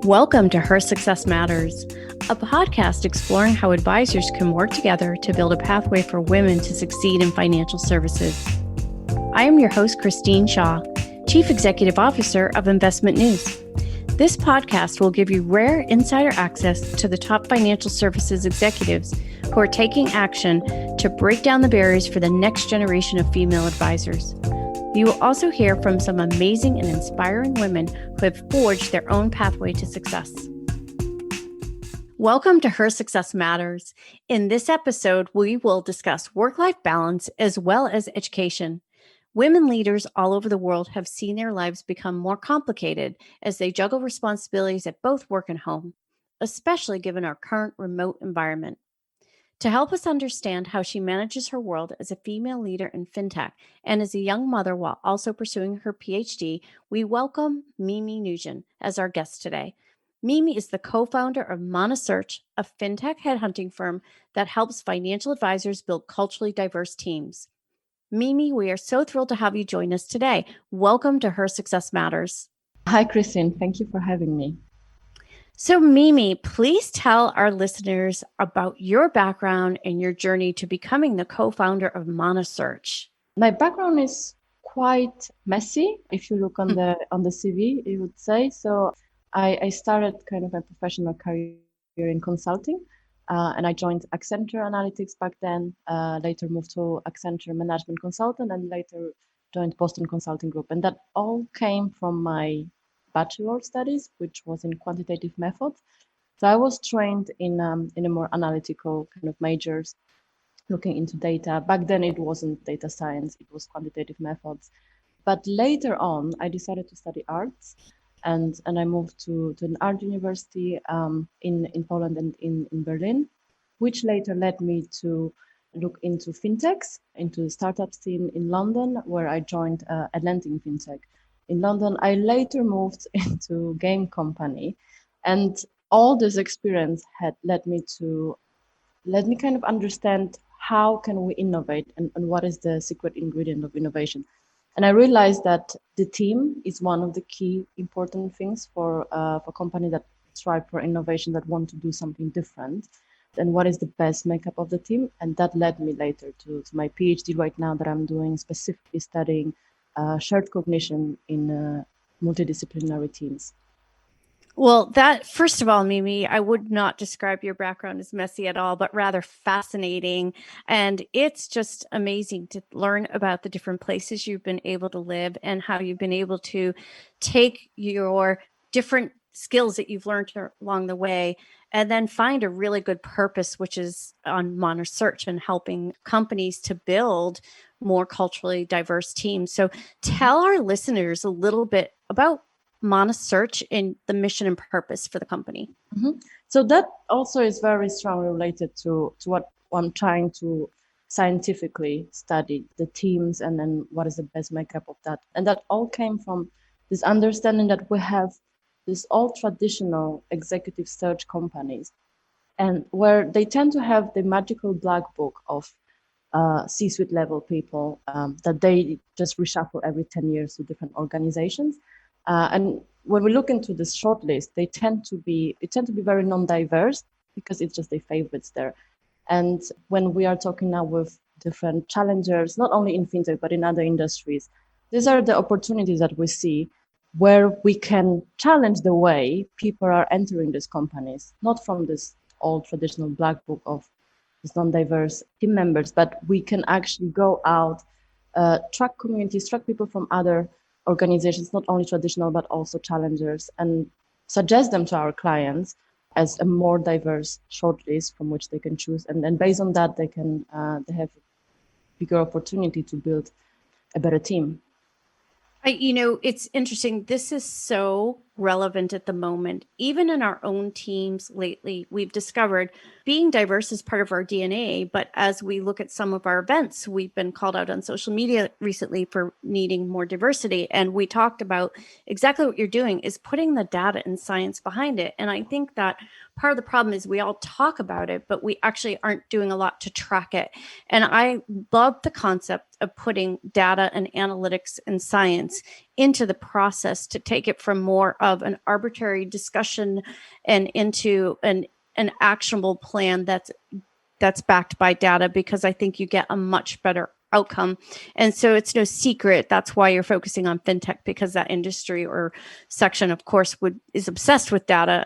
Welcome to Her Success Matters, a podcast exploring how advisors can work together to build a pathway for women to succeed in financial services. I am your host, Christine Shaw, Chief Executive Officer of Investment News. This podcast will give you rare insider access to the top financial services executives who are taking action to break down the barriers for the next generation of female advisors. You will also hear from some amazing and inspiring women who have forged their own pathway to success. Welcome to Her Success Matters. In this episode, we will discuss work-life balance as well as education. Women leaders all over the world have seen their lives become more complicated as they juggle responsibilities at both work and home, especially given our current remote environment. To help us understand how she manages her world as a female leader in FinTech and as a young mother while also pursuing her PhD, we welcome Mimi Nguyen as our guest today. Mimi is the co-founder of Monasearch, a FinTech headhunting firm that helps financial advisors build culturally diverse teams. Mimi, we are so thrilled to have you join us today. Welcome to Her Success Matters. Hi, Christine. Thank you for having me. So Mimi, please tell our listeners about your background and your journey to becoming the co-founder of Monasearch. My background is quite messy. If you look on the CV, you would say. So I started kind of a professional career in consulting, and I joined Accenture Analytics back then. Later moved to Accenture Management Consultant, and later joined Boston Consulting Group. And that all came from my bachelor studies, which was in quantitative methods. So I was trained in a more analytical kind of majors, looking into data. Back then it wasn't data science, it was quantitative methods. But later on, I decided to study arts, and I moved to an art university in Poland and in Berlin, which later led me to look into fintechs, into the startups team in London, where I joined Atlantic FinTech. In London, I later moved into game company, and all this experience had led me kind of understand how can we innovate and what is the secret ingredient of innovation. And I realized that the team is one of the key important things for companies that strive for innovation, that want to do something different. And what is the best makeup of the team? And that led me later to my PhD right now that I'm doing, specifically studying shared cognition in multidisciplinary teams. Well, first of all, Mimi, I would not describe your background as messy at all, but rather fascinating. And it's just amazing to learn about the different places you've been able to live and how you've been able to take your different skills that you've learned along the way and then find a really good purpose, which is on Monasearch and helping companies to build more culturally diverse teams. So tell our listeners a little bit about Monasearch and the mission and purpose for the company. Mm-hmm. So that also is very strongly related to what I'm trying to scientifically study, the teams, and then what is the best makeup of that. And that all came from this understanding that we have these all traditional executive search companies, and where they tend to have the magical black book of C-suite level people that they just reshuffle every 10 years to different organizations. And when we look into this shortlist, they tend to be very non-diverse because it's just their favorites there. And when we are talking now with different challengers, not only in fintech but in other industries, these are the opportunities that we see where we can challenge the way people are entering these companies, not from this old traditional black book of these non-diverse team members, but we can actually go out, track communities, track people from other organizations, not only traditional, but also challengers, and suggest them to our clients as a more diverse shortlist from which they can choose. And then based on that, they have a bigger opportunity to build a better team. It's interesting. This is so relevant at the moment. Even in our own teams lately, we've discovered being diverse is part of our DNA. But as we look at some of our events, we've been called out on social media recently for needing more diversity. And we talked about exactly what you're doing is putting the data and science behind it. And I think that part of the problem is we all talk about it, but we actually aren't doing a lot to track it. And I love the concept of putting data and analytics and science into the process to take it from more of an arbitrary discussion and into an actionable plan that's backed by data, because I think you get a much better outcome. And so it's no secret that's why you're focusing on fintech, because that industry or section, of course, is obsessed with data.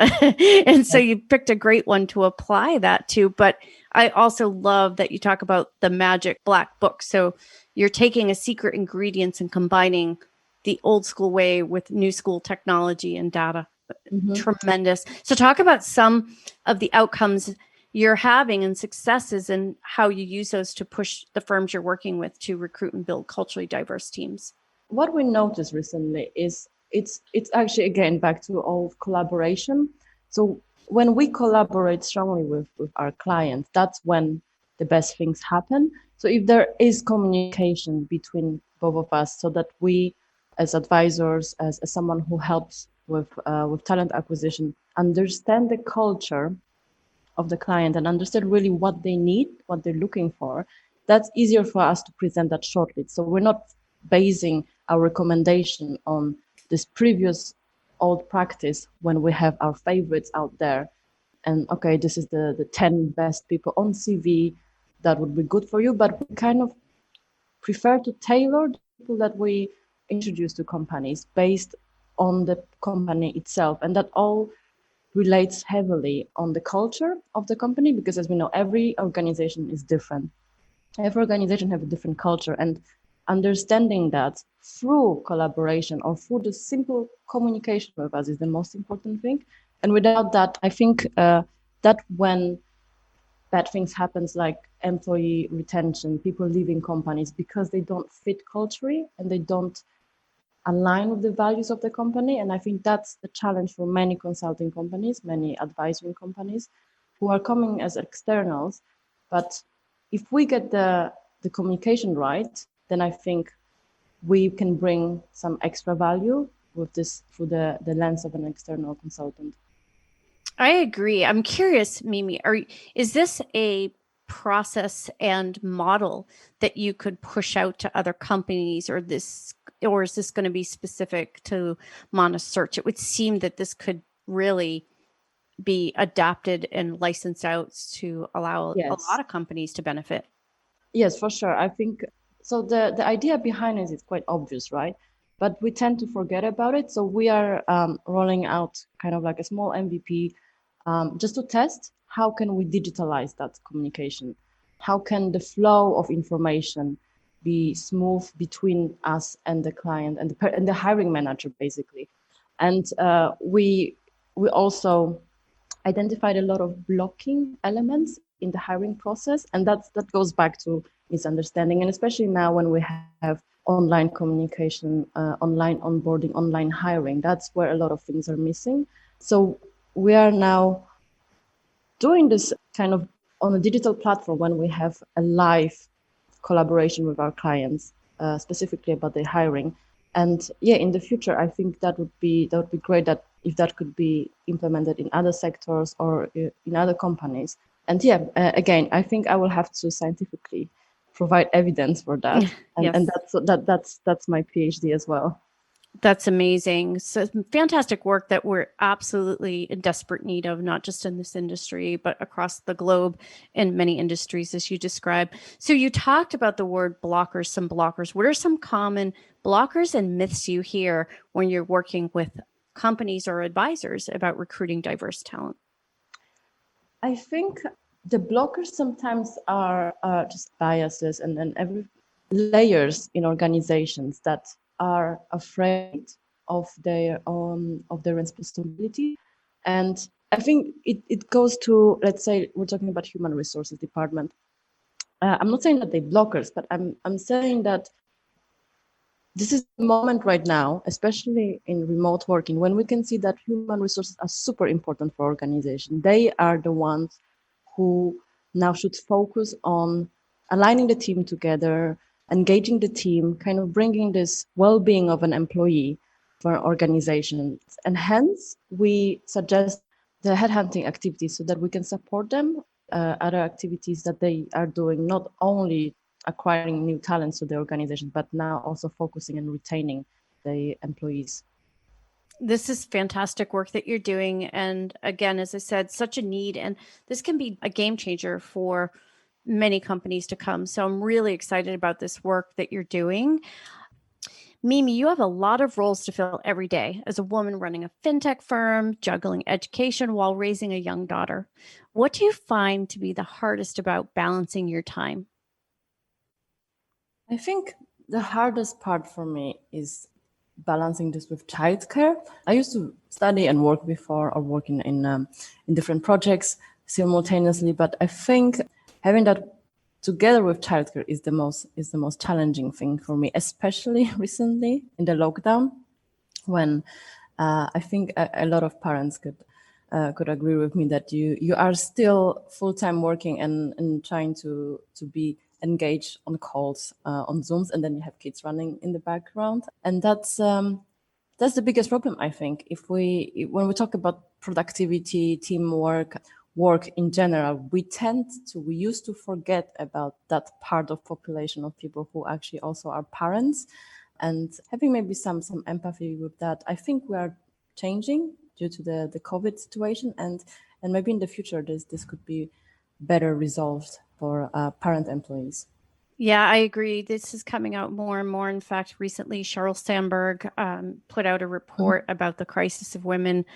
And so you picked a great one to apply that to. But I also love that you talk about the magic black book. So you're taking a secret ingredients and combining the old school way with new school technology and data. Mm-hmm. Tremendous. So talk about some of the outcomes you're having and successes, and how you use those to push the firms you're working with to recruit and build culturally diverse teams. What we noticed recently is it's actually, again, back to all collaboration. So when we collaborate strongly with our clients, that's when the best things happen. So if there is communication between both of us, so that we as advisors, as someone who helps with talent acquisition, understand the culture of the client and understand really what they need, what they're looking for, that's easier for us to present that shortlist. So we're not basing our recommendation on this previous old practice when we have our favorites out there. And okay, this is the 10 best people on CV that would be good for you. But we kind of prefer to tailor the people that we introduce to companies based on the company itself. And that all relates heavily on the culture of the company, because as we know, every organization is different. Every organization has a different culture, and understanding that through collaboration or through the simple communication with us is the most important thing. And without that, I think that when bad things happens, like employee retention, people leaving companies because they don't fit culturally and they don't align with the values of the company. And I think that's the challenge for many consulting companies, many advisory companies who are coming as externals. But if we get the communication right, then I think we can bring some extra value with this through the lens of an external consultant. I agree. I'm curious, Mimi, is this a process and model that you could push out to other companies, or is this going to be specific to Monosearch? It would seem that this could really be adapted and licensed out to allow a lot of companies to benefit. Yes, for sure. I think so. The idea behind it is quite obvious, right? But we tend to forget about it. So we are rolling out kind of like a small MVP, just to test how can we digitalize that communication? How can the flow of information be smooth between us and the client and the hiring manager, basically? And we also identified a lot of blocking elements in the hiring process, and that goes back to misunderstanding. And especially now when we have online communication, online onboarding, online hiring, that's where a lot of things are missing. So we are now doing this kind of on a digital platform when we have a live collaboration with our clients, specifically about the hiring. And yeah, in the future, I think that would be great that if that could be implemented in other sectors or in other companies. And yeah, again, I think I will have to scientifically provide evidence for that, Yes. and that's my PhD as well. That's amazing. So fantastic work that we're absolutely in desperate need of, not just in this industry, but across the globe in many industries, as you described. So you talked about the word blockers, some blockers. What are some common blockers and myths you hear when you're working with companies or advisors about recruiting diverse talent? I think the blockers sometimes are just biases and every layers in organizations that are afraid of their responsibility. And I think it goes to, let's say we're talking about human resources department. I'm not saying that they're blockers, but I'm saying that this is the moment right now, especially in remote working, when we can see that human resources are super important for organization. They are the ones who now should focus on aligning the team together, engaging the team, kind of bringing this well-being of an employee for an organization. And hence, we suggest the headhunting activities so that we can support them, other activities that they are doing, not only acquiring new talents to the organization, but now also focusing and retaining the employees. This is fantastic work that you're doing. And again, as I said, such a need. And this can be a game changer for many companies to come. So I'm really excited about this work that you're doing. Mimi, you have a lot of roles to fill every day as a woman running a fintech firm, juggling education while raising a young daughter. What do you find to be the hardest about balancing your time? I think the hardest part for me is balancing this with childcare. I used to study and work before, or work in different projects simultaneously, but I think having that together with childcare is the most challenging thing for me, especially recently in the lockdown, when I think a lot of parents could agree with me that you are still full time working and trying to be engaged on calls on Zooms, and then you have kids running in the background, and that's the biggest problem, I think. When we talk about productivity, teamwork, work in general, we used to forget about that part of population of people who actually also are parents, and having maybe some empathy with that. I think we are changing due to the COVID situation, and maybe in the future this could be better resolved for parent employees. Yeah, I agree. This is coming out more and more. In fact, recently, Sheryl Sandberg put out a report about the crisis of women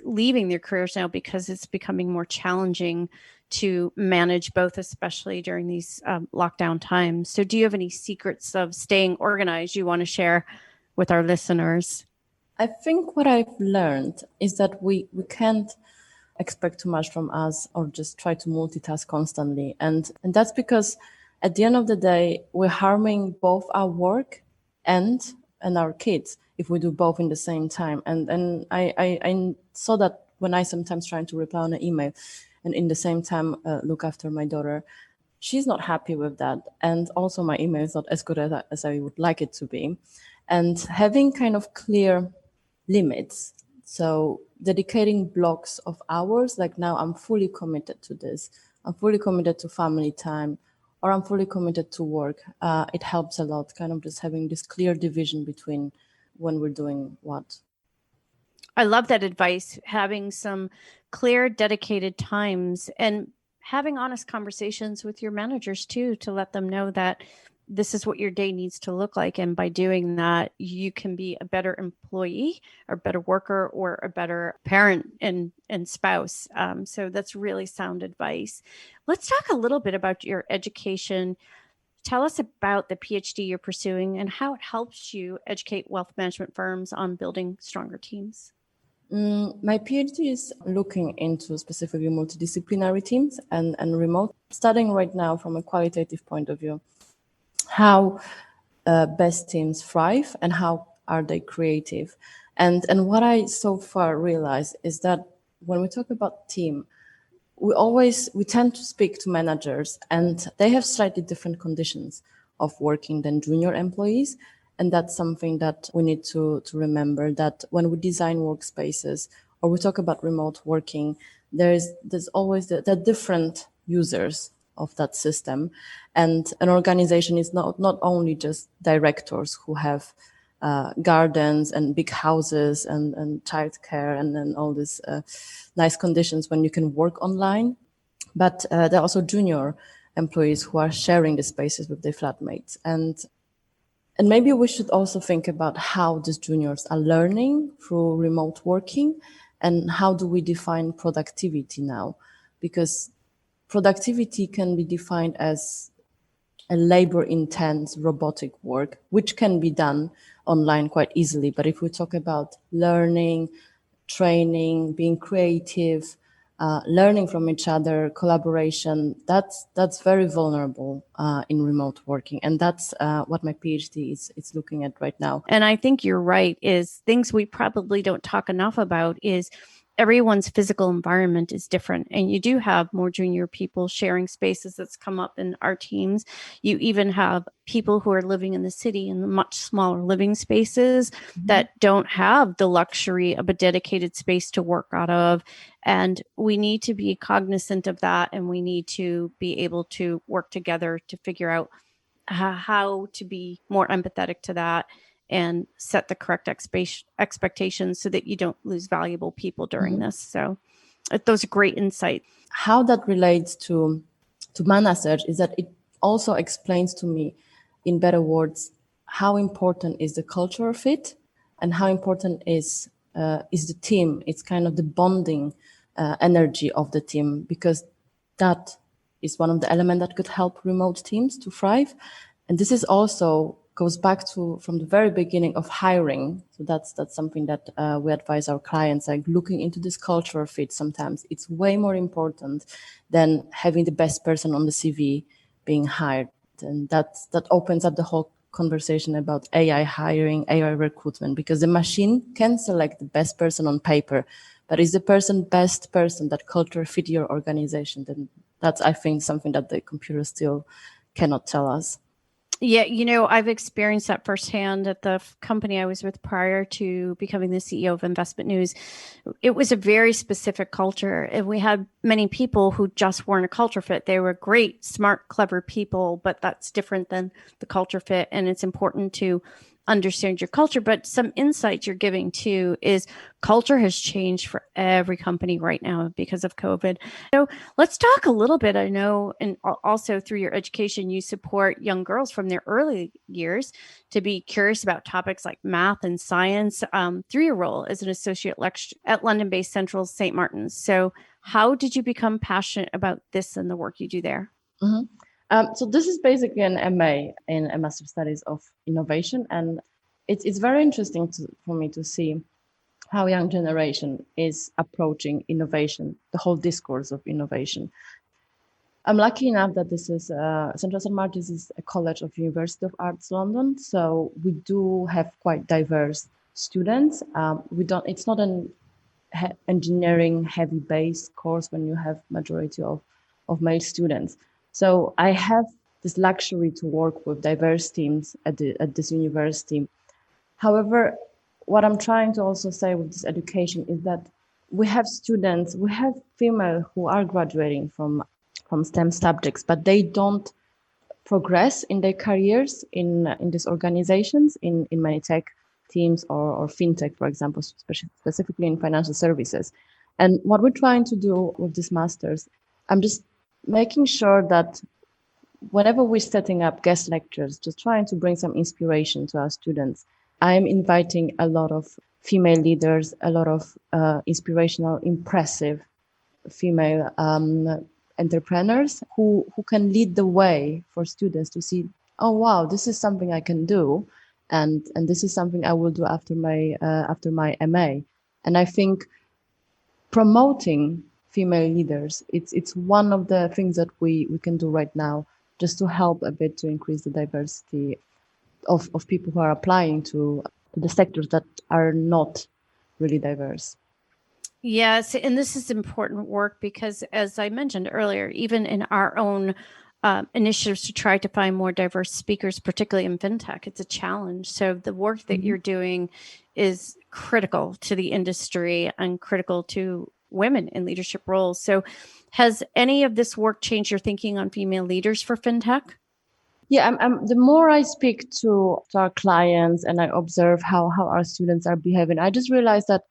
leaving their careers now because it's becoming more challenging to manage both, especially during these lockdown times. So, do you have any secrets of staying organized you want to share with our listeners? I think what I've learned is that we can't expect too much from us or just try to multitask constantly. And that's because at the end of the day, we're harming both our work and our kids if we do both in the same time. And I saw that when I sometimes trying to reply on an email and in the same time look after my daughter. She's not happy with that. And also my email is not as good as I would like it to be. And having kind of clear limits. So dedicating blocks of hours, like now I'm fully committed to this. I'm fully committed to family time, or I'm fully committed to work. It helps a lot, kind of just having this clear division between when we're doing what. I love that advice, having some clear, dedicated times and having honest conversations with your managers too, to let them know that this is what your day needs to look like. And by doing that, you can be a better employee or better worker or a better parent and spouse. So that's really sound advice. Let's talk a little bit about your education. Tell us about the PhD you're pursuing and how it helps you educate wealth management firms on building stronger teams. My PhD is looking into specifically multidisciplinary teams and remote, studying right now from a qualitative point of view how best teams thrive and how are they creative. And what I so far realized is that when we talk about team, we tend to speak to managers and they have slightly different conditions of working than junior employees, and that's something that we need to remember, that when we design workspaces or we talk about remote working, there's always the different users of that system, and an organization is not only just directors who have gardens and big houses and childcare and then all these nice conditions when you can work online. But there are also junior employees who are sharing the spaces with their flatmates. And maybe we should also think about how these juniors are learning through remote working and how do we define productivity now? Because productivity can be defined as a labor intense robotic work, which can be done online quite easily. But if we talk about learning, training, being creative, learning from each other, collaboration, that's very vulnerable in remote working. And that's what my PhD is looking at right now. And I think you're right, is things we probably don't talk enough about is everyone's physical environment is different. And you do have more junior people sharing spaces that's come up in our teams. You even have people who are living in the city in much smaller living spaces that don't have the luxury of a dedicated space to work out of. And we need to be cognizant of that. And we need to be able to work together to figure out how to be more empathetic to that and set the correct expectations so that you don't lose valuable people during this. So those are great insights. How that relates to managers is that it also explains to me, in better words, how important is the cultural fit and how important is the team. It's kind of the bonding energy of the team, because that is one of the elements that could help remote teams to thrive. And this is also goes back to from the very beginning of hiring. So that's something that we advise our clients, like looking into this cultural fit. Sometimes it's way more important than having the best person on the CV being hired. And that opens up the whole conversation about AI hiring, AI recruitment, because the machine can select the best person on paper, but is the best person that culture fit your organization? Then that's, I think, something that the computer still cannot tell us. Yeah, I've experienced that firsthand at the company I was with prior to becoming the CEO of Investment News. It was a very specific culture, and we had many people who just weren't a culture fit. They were great, smart, clever people, but that's different than the culture fit. And it's important to understand your culture. But some insights you're giving too is culture has changed for every company right now because of COVID. So let's talk a little bit. I know, and also through your education, you support young girls from their early years to be curious about topics like math and science through your role as an associate lecturer at London-based Central St. Martin's. So how did you become passionate about this and the work you do there? So this is basically an MA in a Master Studies of Innovation, and it's very interesting for me to see how young generation is approaching innovation, the whole discourse of innovation. I'm lucky enough that this is Central St. Martin's is a college of University of Arts London, so we do have quite diverse students. It's not an engineering heavy based course when you have majority of male students. So I have this luxury to work with diverse teams at this university. However, what I'm trying to also say with this education is that we have female who are graduating from STEM subjects, but they don't progress in their careers in these organizations, in many tech teams or FinTech, for example, specifically in financial services. And what we're trying to do with this masters, I'm just making sure that whenever we're setting up guest lectures, just trying to bring some inspiration to our students, I'm inviting a lot of female leaders, a lot of inspirational, impressive female entrepreneurs who can lead the way for students to see, oh wow, this is something I can do, and this is something I will do after my MA. And I think promoting female leaders, it's one of the things that we can do right now, just to help a bit to increase the diversity of people who are applying to the sectors that are not really diverse. Yes, and this is important work because, as I mentioned earlier, even in our own initiatives to try to find more diverse speakers, particularly in FinTech, it's a challenge. So the work that you're doing is critical to the industry and critical to women in leadership roles. So has any of this work changed your thinking on female leaders for FinTech? Yeah, the more I speak to our clients and I observe how our students are behaving, I just realize that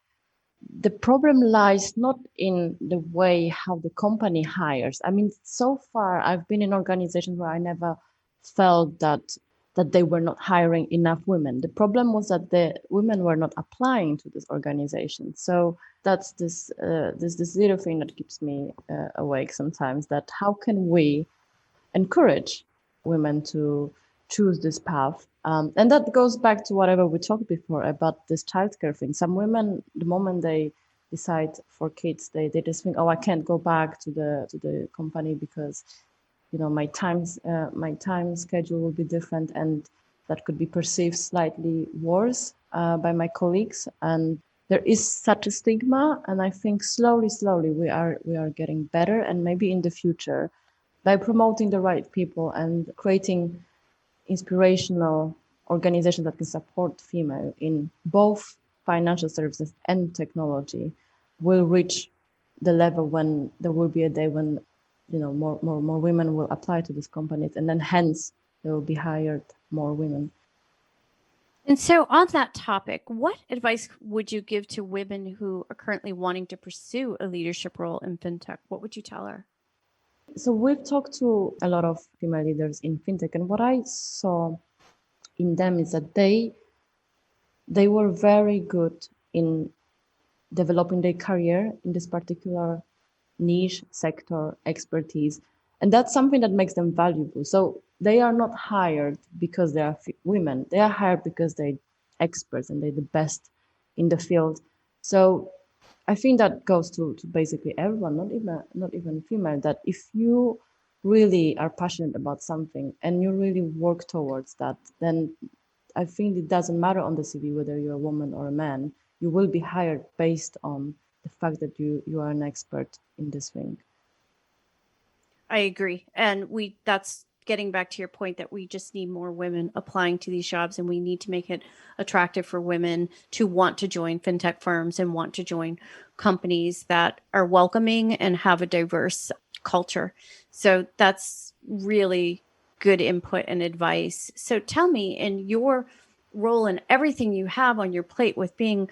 the problem lies not in the way how the company hires. I mean, so far I've been in organizations where I never felt that they were not hiring enough women. The problem was that the women were not applying to this organization. So that's this little thing that keeps me awake sometimes. That how can we encourage women to choose this path. And that goes back to whatever we talked before about this childcare thing. Some women, the moment they decide for kids, they just think, oh, I can't go back to the company because my time schedule will be different, and that could be perceived slightly worse by my colleagues. And there is such a stigma, and I think slowly we are getting better, and maybe in the future, by promoting the right people and creating inspirational organizations that can support female in both financial services and technology, will reach the level when there will be a day when more women will apply to these companies, and then hence there will be hired more women. And so, on that topic, what advice would you give to women who are currently wanting to pursue a leadership role in fintech? What would you tell her? So we've talked to a lot of female leaders in fintech, and what I saw in them is that they were very good in developing their career in this particular niche sector expertise, and that's something that makes them valuable. So they are not hired because they are women, they are hired because they're experts and they're the best in the field. So I think that goes to basically everyone, not even female, that if you really are passionate about something and you really work towards that, then I think it doesn't matter on the CV whether you're a woman or a man. You will be hired based on the fact that you are an expert in this thing. I agree. And that's getting back to your point that we just need more women applying to these jobs, and we need to make it attractive for women to want to join fintech firms and want to join companies that are welcoming and have a diverse culture. So that's really good input and advice. So tell me, in your role and everything you have on your plate with being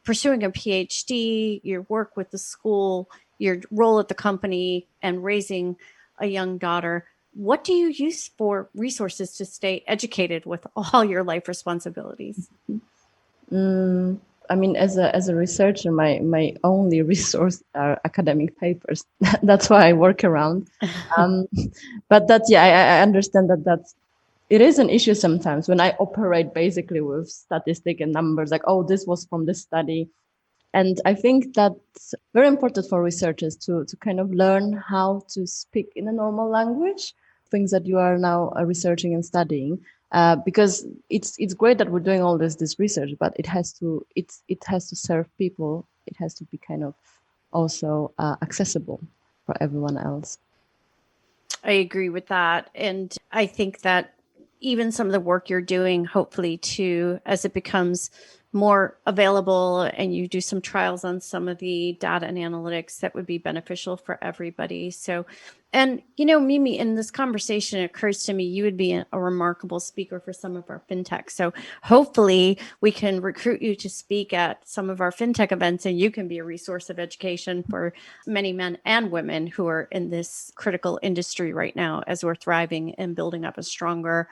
pursuing a PhD, your work with the school, your role at the company, and raising a young daughter, what do you use for resources to stay educated with all your life responsibilities? I mean, as a researcher, my only resource are academic papers. That's why I work around. Um, but that's yeah, I understand that it is an issue sometimes when I operate basically with statistic and numbers, like, oh, this was from this study. And I think that's very important for researchers to kind of learn how to speak in a normal language, things that you are now researching and studying. Because it's great that we're doing all this research, but it has to serve people. It has to be kind of also accessible for everyone else. I agree with that. And I think that even some of the work you're doing, hopefully, too, as it becomes more available and you do some trials on some of the data and analytics, that would be beneficial for everybody. So, and, Mimi, in this conversation, it occurs to me you would be a remarkable speaker for some of our fintech. So hopefully we can recruit you to speak at some of our fintech events, and you can be a resource of education for many men and women who are in this critical industry right now as we're thriving and building up a stronger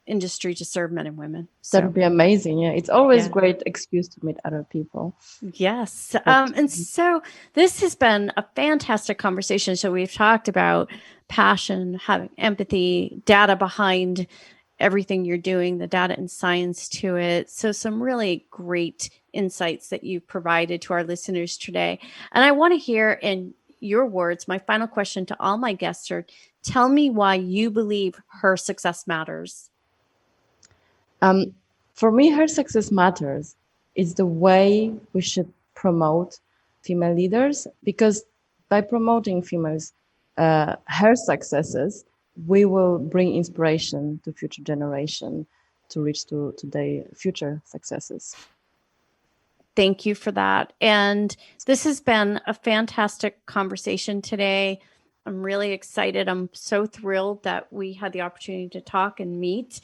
industry to serve men and women. That So, would be amazing. Yeah, it's always yeah. great excuse to meet other people. Yes. But And so this has been a fantastic conversation. So we've talked about passion, having empathy, data behind everything you're doing, the data and science to it. So some really great insights that you've provided to our listeners today. And I want to hear in your words, my final question to all my guests are, tell me why you believe her success matters. for me, her success matters. It's the way we should promote female leaders, because by promoting females, her successes, we will bring inspiration to future generation to reach to their future successes. Thank you for that. And this has been a fantastic conversation today. I'm really excited. I'm so thrilled that we had the opportunity to talk and meet.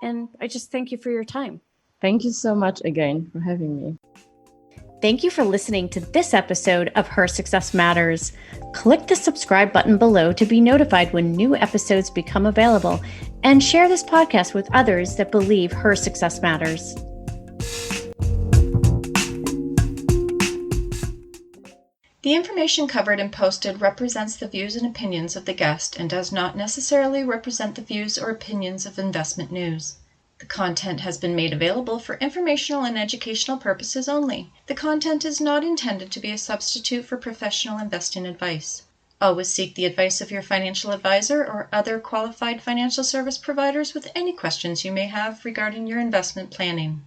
And I just thank you for your time. Thank you so much again for having me. Thank you for listening to this episode of Her Success Matters. Click the subscribe button below to be notified when new episodes become available, and share this podcast with others that believe her success matters. The information covered and posted represents the views and opinions of the guest and does not necessarily represent the views or opinions of Investment News. The content has been made available for informational and educational purposes only. The content is not intended to be a substitute for professional investing advice. Always seek the advice of your financial advisor or other qualified financial service providers with any questions you may have regarding your investment planning.